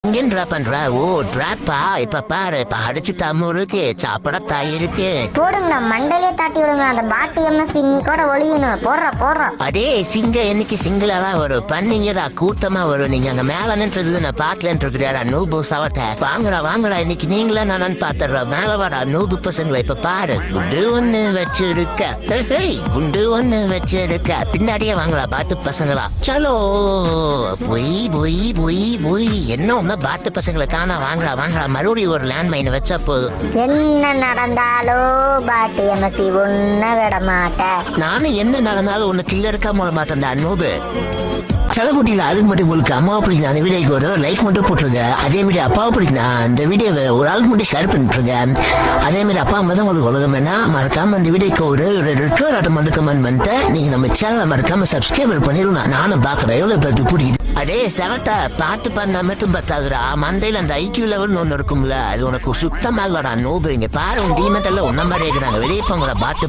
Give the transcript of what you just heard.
இங்க டிராப் பண்ற? ஓ டிராப்பா? இப்ப பாரு, இப்ப அடிச்சு தம்மு இருக்கு, சாப்பிட தாய் இருக்கு. போடுங்க மண்டையிலே தாட்டி விடுங்க. அந்த பாட்டி எம்எஸ்பி நீ கூட ஒளியணும். போடுற அதே சிங்க என்னைக்கு சிங்கிளாவா வரும்? பண்ணீங்கடா கூட்டமா வரும். நீங்க அங்க மேல நின்றது நான் பாக்கலன்னு இருக்கிறா நூபு சவத்தை. வாங்குறா இன்னைக்கு நீங்களா நான் பாத்துறோம். மேல வாடா நூபு பசங்களை. இப்ப பாரு, குண்டு ஒண்ணு வச்சிருக்க, குண்டு ஒண்ணு வச்சிருக்க. பின்னாடியே வாங்கடா பாட்டு பசங்களா. சலோ பொய் என்ன ஒண்ணு பாட்டு பசங்களை காணா. வாங்கடா மறுபடியும் ஒரு லேண்ட் மைன் வச்சா போதும். என்ன நடந்தாலும் பாட்டி எம்எஸ்பி ஒன்ன விட மாட்டேன். நானும் என்ன நடந்தாலும் ஒண்ணு கில்ல இருக்கா போட மாட்டேன்டா நூபு. செலகுட்டியில் அதுக்கு மட்டும் உங்களுக்கு அம்மாவை பிடிக்கும் அந்த வீடியோக்கு ஒரு லைக் மட்டும் போட்டுருங்க. அதே மாதிரி அப்பாவை பிடிக்குன்னா அந்த வீடியோவை ஒரு ஆளுக்கு மட்டும் ஷேர் பண்ணிட்டுருங்க. அதே மாதிரி அப்பா அம்மா தான் உங்களுக்கு உலகம் வேணா மறக்காம அந்த வீடியோக்கு ஒரு ரெட்ரோர் ஆட்டம் மட்டும் கமெண்ட் பண்ணிட்டு நீங்க நம்ம சேனலை மறக்காம சப்ஸ்கிரைப் பண்ணிடுங்க. நானும் பாக்குறேன் எவ்வளவு பேருக்கு பிடிக்குது. அதே செவட்டா பாட்டு பண்ண மட்டும் பத்தாதுடா. மந்தையில் அந்த ஐக்கியூ லெவல்னு ஒண்ணு இருக்கும்ல, அது உனக்கு சுத்தமா இல்லடா நோபு. இங்க பாரு, உன் டீமெண்ட் எல்லாம் ஒன்ன மாதிரி இருக்கிறாங்க. வெளியே போங்கடா பாட்டு